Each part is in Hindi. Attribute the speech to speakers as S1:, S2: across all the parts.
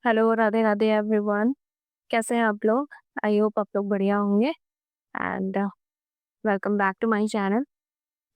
S1: Hello, Radhe Radhe everyone. कैसे हैं आप लोग? आई होप आप लोग बढ़िया होंगे and welcome back to my channel.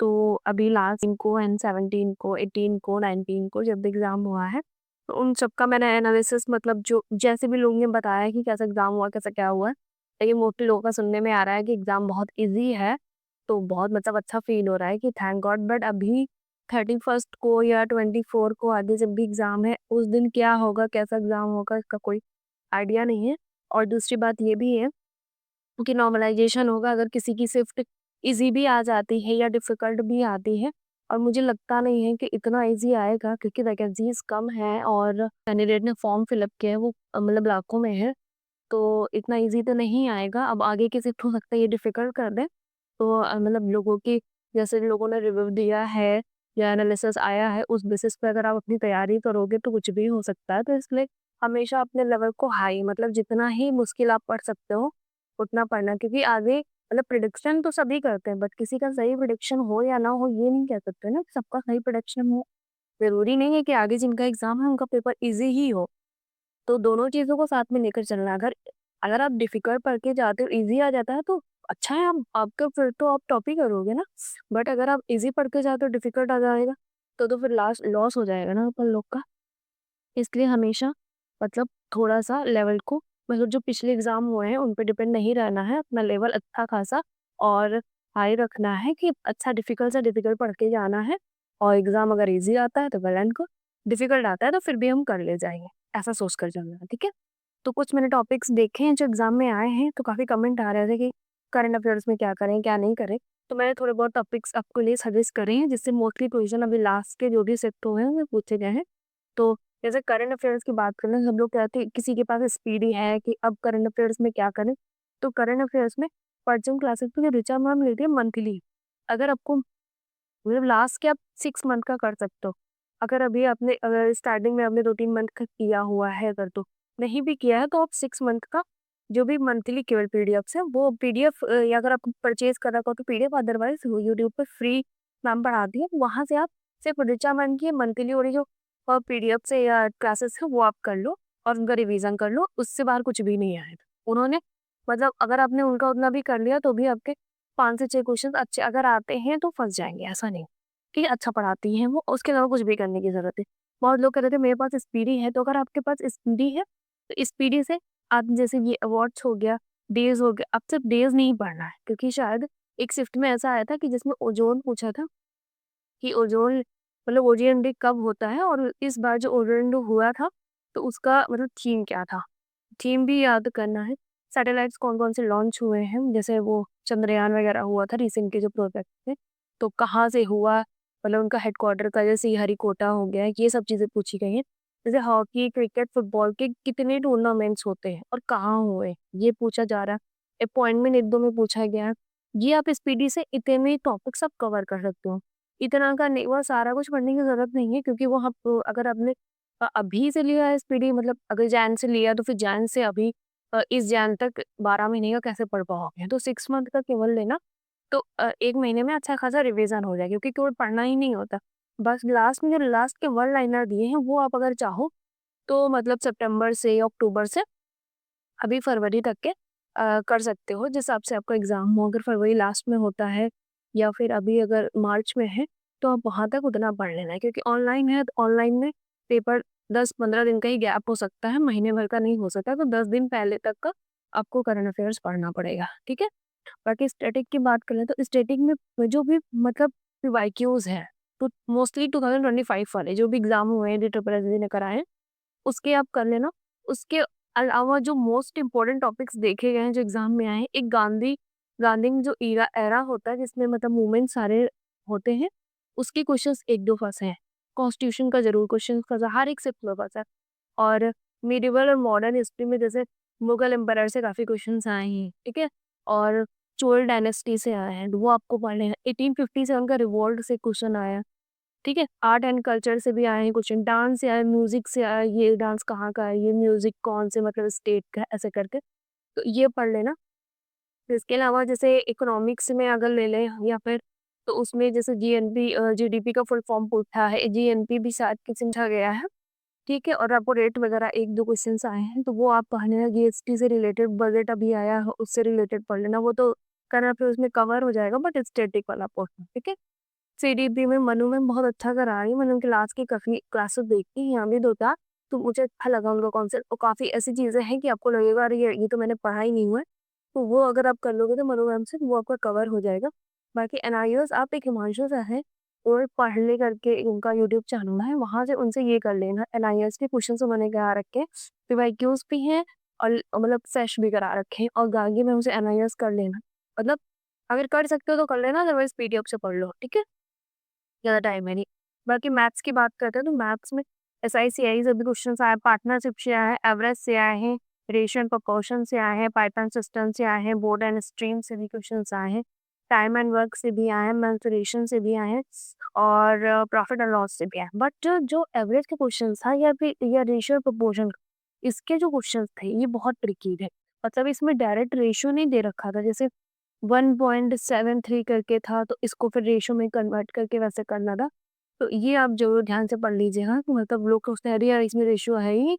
S1: तो अभी लास्ट को एंड 17 को 18 को 19 को जब एग्ज़ाम हुआ है, तो उन सब का मैंने एनालिसिस मतलब जो जैसे भी लोगों ने बताया कि कैसा एग्ज़ाम हुआ, कैसा क्या हुआ। लेकिन मोस्टली लोगों का सुनने में आ रहा है कि एग्ज़ाम बहुत ईज़ी है, तो बहुत मतलब अच्छा फ़ील हो रहा है कि थैंक गॉड। बट अभी 31st को या 24 को आगे जब भी एग्ज़ाम है, उस दिन क्या होगा, कैसा एग्ज़ाम होगा, इसका कोई आइडिया नहीं है। और दूसरी बात ये भी है कि नॉर्मलाइज़ेशन होगा अगर किसी की शिफ्ट ईज़ी भी आ जाती है या डिफ़िकल्ट भी आती है, और मुझे लगता नहीं है कि इतना ईज़ी आएगा क्योंकि वैकेंसीज़ कम हैं और कैंडिडेट ने फॉर्म फिल अप किया है वो मतलब लाखों में है, तो इतना ईज़ी तो नहीं आएगा। अब आगे की शिफ्ट हो सकता है ये डिफ़िकल्ट कर दें। तो मतलब लोगों की जैसे लोगों ने रिव्यू दिया है या एनालिसिस आया है, उस बेसिस पे अगर आप अपनी तैयारी करोगे तो कुछ भी हो सकता है। तो इसलिए हमेशा अपने लेवल को हाई मतलब जितना ही मुश्किल आप पढ़ सकते हो, उतना पढ़ना, क्योंकि आगे मतलब प्रिडिक्शन तो सभी करते हैं, बट किसी का सही प्रिडिक्शन हो या ना हो ये नहीं कह सकते ना कि सबका सही प्रिडिक्शन हो। ज़रूरी नहीं है कि आगे जिनका एग्ज़ाम है उनका पेपर ईज़ी ही हो। तो दोनों चीज़ों को साथ में लेकर चलना है। अगर अगर आप डिफ़िकल्ट पढ़ के जाते हो, ईज़ी आ जाता है तो अच्छा है, आप आपका फिर तो आप टॉप ही करोगे ना। बट अगर आप ईज़ी पढ़ के जाते हो, डिफ़िकल्ट आ जाएगा, तो फिर लास्ट लॉस हो जाएगा ना अपन लोग का। इसलिए हमेशा मतलब थोड़ा-सा लेवल को मतलब जो पिछले एग्ज़ाम हुए हैं, उन पे डिपेंड नहीं रहना है, अपना लेवल अच्छा खासा और हाई रखना है कि अच्छा डिफ़िकल्ट से डिफ़िकल्ट पढ़ के जाना है। और एग्ज़ाम अगर ईज़ी आता है तो वेल एंड गुड, डिफ़िकल्ट आता है तो फिर भी हम कर ले जाएँगे, ऐसा सोच कर चलना है, ठीक है? तो कुछ मैंने टॉपिक्स देखे हैं जो एग्ज़ाम में आए हैं, तो काफ़ी कमेंट आ रहे थे कि करंट अफेयर्स में क्या करें, क्या नहीं करें। तो मैंने थोड़े बहुत टॉपिक्स आपके लिए सजेस्ट करे हैं, जिससे मोस्टली क्वेश्चन अभी लास्ट के जो भी सेट हुए हैं, वो पूछे गए हैं। तो जैसे करंट अफेयर्स की बात करें, सब लोग कहते हैं किसी के पास स्पीडी है कि अब करंट अफेयर्स में क्या करें। तो करंट अफेयर्स में परचम क्लासेस पे जो ऋचा मैम लेती है मंथली, अगर आपको मतलब लास्ट के आप 6 मंथ का कर सकते हो। अगर अभी आपने अगर स्टार्टिंग में आपने 2-3 मंथ का किया हुआ है अगर, तो नहीं भी किया है तो आप 6 मंथ का जो भी मंथली केवल पीडीएफ्स है वो पीडीएफ या अगर आप परचेज़ कर रखा हो तो पीडीएफ, अदरवाइज़ वो यूट्यूब पे फ्री मैम पढ़ाती है। वहाँ से आप सिर्फ ऋचा मैम की मंथली वाली जो पीडीएफ से या क्लासेस है वो आप कर लो और उनका रिवीजन कर लो, उससे बाहर कुछ भी नहीं आएगा। उन्होंने मतलब अगर आपने उनका उतना भी कर लिया तो भी आपके 5 से 6 क्वेश्चन अच्छे अगर आते हैं तो फँस जाएँगे, ऐसा नहीं। कि अच्छा पढ़ाती हैं वो, उसके अलावा कुछ भी करने की ज़रूरत है। बहुत लोग कह रहे थे मेरे पास स्पीडी है, तो अगर आपके पास स्पीडी है, तो स्पीडी से आप जैसे ये अवार्ड्स हो गया, डेज़ हो गया, अब सिर्फ डेज़ नहीं पढ़ना है, क्योंकि शायद एक शिफ्ट में ऐसा आया था कि जिसमें ओज़ोन पूछा था कि ओज़ोन मतलब ओज़ोन डे कब होता है, और इस बार जो ओज़ोन डे हुआ था, तो उसका मतलब थीम क्या था? थीम भी याद करना है। सैटेलाइट्स कौन-कौन से लॉन्च हुए हैं, जैसे वो चंद्रयान वगैरह हुआ था रिसेंट के जो प्रोजेक्ट थे, तो कहाँ से हुआ, मतलब उनका हेडक्वार्टर का जैसे श्रीहरिकोटा हो गया, ये सब चीज़ें पूछी गई हैं। जैसे हॉकी, क्रिकेट, फुटबॉल के कितने टूर्नामेंट्स होते हैं और कहाँ हुए, ये पूछा जा रहा है। अपॉइंटमेंट 1-2 में पूछा गया है। ये आप स्पीडी से इतने टॉपिक्स आप कवर कर सकते हो। इतना का नहीं, वो सारा कुछ पढ़ने की ज़रूरत नहीं है, क्योंकि वो आप अगर आपने अभी से लिया है स्पीडी, मतलब अगर जैन से लिया तो फिर जैन से अभी इस जैन तक 12 महीने का कैसे पढ़ पाओगे? तो 6 मंथ का केवल लेना, तो 1 महीने में अच्छा खासा रिवीजन हो जाएगा, क्योंकि केवल पढ़ना ही नहीं होता। बस लास्ट में जो लास्ट के वन लाइनर दिए हैं वो आप अगर चाहो तो मतलब सितंबर से या अक्टूबर से अभी फरवरी तक के कर सकते हो, जिस हिसाब से आपका एग्ज़ाम हो। अगर फरवरी लास्ट में होता है या फिर अभी अगर मार्च में है, तो आप वहाँ तक उतना पढ़ लेना है, क्योंकि ऑनलाइन है तो ऑनलाइन में पेपर 10-15 दिन का ही गैप हो सकता है, महीने भर का नहीं हो सकता, तो 10 दिन पहले तक का आपको करंट अफेयर्स पढ़ना पड़ेगा, ठीक है? बाकी स्टैटिक की बात करें तो स्टैटिक में जो भी मतलब पीवाईक्यूज़ हैं, तो मोस्टली 2025 वाले जो भी एग्ज़ाम हुए हैं, जो ट्रिपल एसएससी ने कराए हैं, उसके आप कर लेना। उसके अलावा जो मोस्ट इम्पोर्टेंट टॉपिक्स देखे गए हैं जो एग्ज़ाम में आए हैं, एक गांधी गांधी में जो एरा होता है जिसमें मतलब मूवमेंट सारे होते हैं, उसके क्वेश्चंस 1-2 फँसे हैं। कॉन्स्टिट्यूशन का ज़रूर क्वेश्चन फँसा, हर एक शिफ्ट में फँसा है। और मिडिवल और मॉडर्न हिस्ट्री में जैसे मुगल एम्पायर से काफ़ी क्वेश्चंस आए हैं, ठीक है? और चोल डायनेस्टी से आए हैं, वो आपको पढ़ने हैं। 1857 का रिवोल्ट से क्वेश्चन आया, ठीक है? आर्ट एंड कल्चर से भी आए हैं क्वेश्चन, डांस से आए, म्यूज़िक से आए, ये डांस कहाँ का है, ये म्यूज़िक कौन से मतलब स्टेट का है, ऐसे करके। तो ये पढ़ लेना। फिर इसके अलावा जैसे इकोनॉमिक्स में अगर ले लें या फिर तो उसमें जैसे जीएनपी जीडीपी का फुल फॉर्म पूछा है, जीएनपी भी शायद पूछा गया है, ठीक है, और आपको रेट वगैरह 1-2 क्वेश्चंस आए हैं तो वो आप पढ़ लेना, जीएसटी से रिलेटेड बजट अभी आया है उससे रिलेटेड पढ़ लेना, वो तो करंट अफेयर्स में कवर हो जाएगा, बट स्टैटिक वाला पोर्शन, ठीक है। सीडीपी में मनु मैम बहुत अच्छा करा रही है, मैंने उनकी लास्ट की काफ़ी क्लासेस देखी हैं, यहाँ भी 2-4, तो मुझे अच्छा लगा उनका कॉन्सेप्ट, और काफ़ी ऐसी चीज़ें हैं कि आपको लगेगा अरे ये तो मैंने पढ़ा ही नहीं हुआ है, तो वो अगर आप कर लोगे तो मनु मैम से वो आपका कवर हो जाएगा। बाकी एनआईओस आप एक हिमांशु सर है और पढ़ने करके उनका यूट्यूब चैनल है, वहाँ से उनसे ये कर लेना, एनआईएस के क्वेश्चंस उन्होंने करा रखे हैं, पीवाईक्यूज भी हैं और मतलब सेश भी करा रखे हैं, और गार्गी में उनसे एनआईएस कर लेना, मतलब अगर कर सकते हो तो कर लेना, अदरवाइज पीडीएफ से पढ़ लो, ठीक है। ज़्यादा टाइम है नहीं। बाकी मैथ्स की बात करते हैं तो मैथ्स में एसआई-सीआई से भी क्वेश्चंस आए, पार्टनरशिप से आए हैं, एवरेज से आए हैं, रेशियो एंड प्रोपोर्शन से आए हैं, पाइथन सिस्टम से आए हैं, बोर्ड एंड स्ट्रीम से भी क्वेश्चंस आए हैं, टाइम एंड वर्क से भी आए हैं, मेंसुरेशन से भी आए हैं और प्रॉफिट एंड लॉस से भी आए हैं। बट जो एवरेज के क्वेश्चंस था या फिर या रेशियो और प्रोपोर्शन, इसके जो क्वेश्चंस थे ये बहुत ट्रिकी थे। मतलब इसमें डायरेक्ट रेशियो नहीं दे रखा था, जैसे 1.73 करके था तो इसको फिर रेशो में कन्वर्ट करके वैसे करना था। तो ये आप ज़रूर ध्यान से पढ़ लीजिएगा, कि मतलब लोग सोचते हैं अरे यार इसमें रेशियो है ही,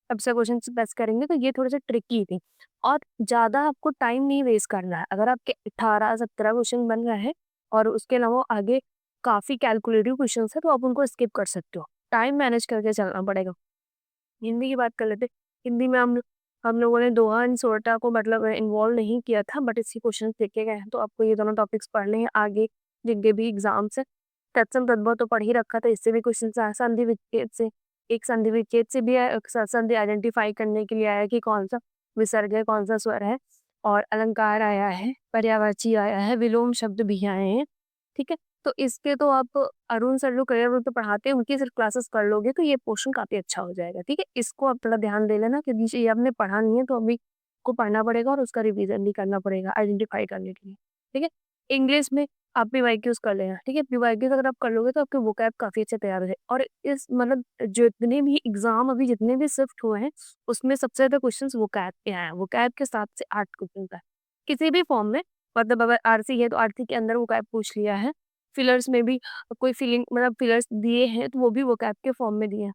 S1: अब से क्वेश्चन बेस करेंगे, तो ये थोड़े-से ट्रिकी थे। और ज़्यादा आपको टाइम नहीं वेस्ट करना है। अगर आपके 18-17 क्वेश्चन बन रहे हैं और उसके अलावा आगे काफ़ी कैलकुलेटिव क्वेश्चंस हैं तो आप उनको स्किप कर सकते हो। टाइम मैनेज करके चलना पड़ेगा। हिंदी की बात कर लेते हैं। हिंदी में हम लोगों ने दोहा एंड सोरठा को मतलब इन्वॉल्व नहीं किया था, बट इसके क्वेश्चंस देखे गए हैं, तो आपको ये दोनों टॉपिक्स पढ़ने हैं आगे जिनके भी एग्जाम्स है। तत्सम तद्भव तो पढ़ ही रखा था, इससे भी क्वेश्चंस आया, संधि विच्छेद से, एक संधि विच्छेद से भी आया, संधि आइडेंटिफाई करने के लिए आया कि कौन सा विसर्ग है, कौन सा स्वर है, और अलंकार आया है, पर्यायवाची आया है, विलोम शब्द भी आए हैं, ठीक है। तो इसके तो आप अरुण सर जो करियर ग्रुप पे पढ़ाते हैं उनकी सिर्फ क्लासेस कर लोगे तो ये पोर्शन काफ़ी अच्छा हो जाएगा, ठीक है। इसको आप थोड़ा ध्यान दे लेना, क्योंकि ये आपने पढ़ा नहीं है तो अभी को पढ़ना पड़ेगा और उसका रिवीजन भी करना पड़ेगा आइडेंटिफाई करने के लिए, ठीक है। इंग्लिश में आप पीवाईक्यूज कर लेना, ठीक है। पीवाईक्यूज अगर आप कर लोगे तो आपके वोकैब काफ़ी अच्छे तैयार हो जाए, और इस मतलब जितने भी एग्जाम अभी जितने भी शिफ्ट हुए हैं उसमें सबसे ज़्यादा क्वेश्चन वोकैब के आए हैं, वोकैब के 7 से 8 क्वेश्चन है किसी भी फॉर्म में, मतलब अगर आरसी है तो आरसी के अंदर वोकैब पूछ लिया है, फिलर्स में भी कोई फीलिंग मतलब फिलर्स दिए हैं तो वो भी वोकैब के फॉर्म में दिए हैं।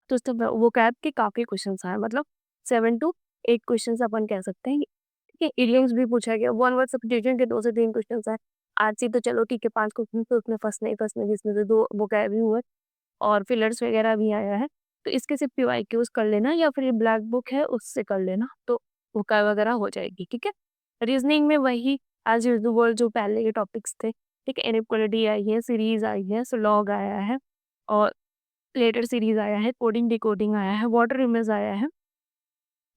S1: तो उससे वोकैब के काफ़ी क्वेश्चंस आए, मतलब 7 टू 8 क्वेश्चंस अपन कह सकते हैं, ठीक है। इडियम्स भी पूछा गया, वन वर्ड सब्स्टिट्यूशन के 2 से 3 क्वेश्चंस आए। आरसी तो चलो ठीक है 5 क्वेश्चन तो उसमें फँसने जिसमें से 2 वोकैब ही हुए, और फिलर्स वगैरह भी आया है। तो इसके सिर्फ पीवाईक्यूज कर लेना या फिर ये ब्लैक बुक है उससे कर लेना, तो वोकैब वगैरह हो जाएगी, ठीक है। रीजनिंग में वही एज़ यूजुअल जो पहले के टॉपिक्स थे, ठीक है। इनइक्वालिटी आई है, सीरीज़ आई है, स्लॉग आया है, और लेटर सीरीज़ आया है, कोडिंग डिकोडिंग आया है, वाटर इमेज आया है।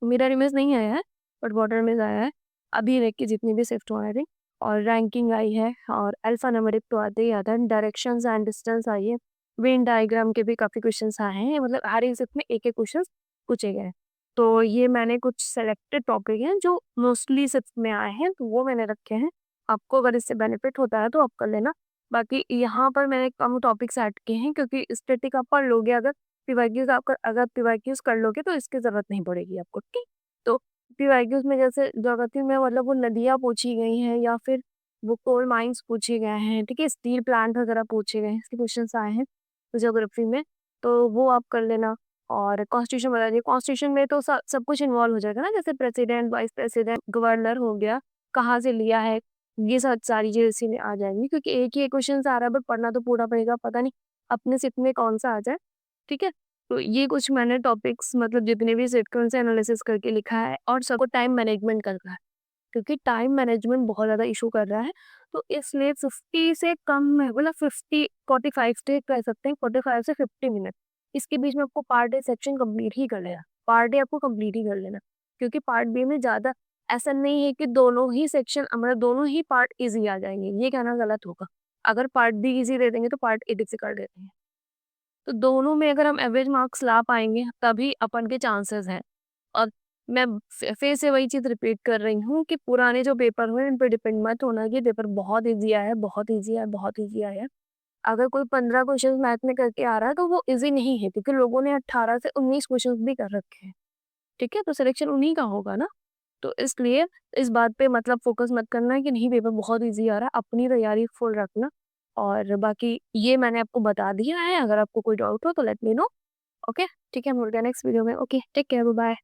S1: मिरर इमेज नहीं आया है, बट वाटर इमेज आया है। अभी रेक की जितनी भी शिफ्ट हो रही, और रैंकिंग आई है, और अल्फा न्यूमेरिक तो आते ही आता है, डायरेक्शंस एंड डिस्टेंस आई है, वेन डायग्राम के भी काफ़ी क्वेश्चंस आए हैं, मतलब हर एक शिफ्ट में एक-एक क्वेश्चंस पूछे गए हैं। तो ये मैंने कुछ सेलेक्टेड टॉपिक हैं जो मोस्टली शिफ्ट में आए हैं, तो वो मैंने रखे हैं। आपको अगर इससे बेनिफिट होता है तो आप कर लेना। बाकी यहाँ पर मैंने कम टॉपिक्स ऐड किए हैं क्योंकि स्टैटिक आप पढ़ लोगे, अगर पीवाईक्यूज़ आपका अगर पीवाईक्यूज़ कर लोगे तो इसकी ज़रूरत नहीं पड़ेगी आपको, ठीक? तो पीवाईक्यूज़ में जैसे ज्योग्राफी में मतलब वो नदियाँ पूछी गई हैं या फिर वो कोल माइन्स पूछे गए हैं, ठीक है? स्टील प्लांट वगैरह पूछे गए हैं, इसके क्वेश्चन्स आए हैं ज्योग्राफी में, तो वो आप कर लेना। और कॉन्स्टिट्यूशन बता दिए, कॉन्स्टिट्यूशन में तो सब कुछ इन्वॉल्व हो जाएगा ना, जैसे प्रेसिडेंट, वाइस प्रेसिडेंट, गवर्नर हो गया, कहाँ से लिया है, ये सब सारी चीज़ें इसी में आ जाएँगी, क्योंकि एक ही क्वेश्चन आ रहा है बट पढ़ना तो पूरा पड़ेगा, पता नहीं अपने सिप में कौन-सा आ जाए, ठीक है? तो ये कुछ मैंने टॉपिक्स मतलब जितने भी सीक्वेंस से एनालिसिस करके लिखा है, और सबको टाइम मैनेजमेंट करना है, क्योंकि टाइम मैनेजमेंट बहुत ज़्यादा इशू कर रहा है। तो इसलिए 50 से कम में मतलब 50 45 डे कह सकते हैं, 45 से 50 मिनट, इसके बीच में आपको पार्ट ए सेक्शन कंप्लीट ही कर लेना, पार्ट ए आपको कंप्लीट ही कर लेना, क्योंकि पार्ट बी में ज़्यादा ऐसा नहीं है कि दोनों ही सेक्शन मतलब दोनों ही पार्ट ईज़ी आ जाएँगे, ये कहना गलत होगा। अगर पार्ट बी ईज़ी दे देंगे तो पार्ट ए डिफ़िकल्ट देते हैं। तो दोनों में अगर हम एवरेज मार्क्स ला पाएँगे तभी अपन के चांसेस हैं। और मैं फिर से वही चीज़ रिपीट कर रही हूँ कि पुराने जो पेपर हुए इन पे डिपेंड मत होना कि पेपर बहुत ईज़ी आया है, बहुत ईज़ी आया है, बहुत ईज़ी आया है। अगर कोई 15 क्वेश्चन मैथ में करके आ रहा है तो वो ईज़ी नहीं है, क्योंकि लोगों ने 18 से 19 क्वेश्चंस भी कर रखे हैं, ठीक है? तो सिलेक्शन उन्हीं का होगा ना। तो इसलिए इस बात पे मतलब फ़ोकस मत करना कि नहीं पेपर बहुत ईज़ी आ रहा है, अपनी तैयारी फुल रखना। और बाकी ये मैंने आपको बता दिया है, अगर आपको कोई डाउट हो तो लेट मी नो। ओके, ठीक है, मिलते हैं नेक्स्ट वीडियो में। Okay, take care, bye.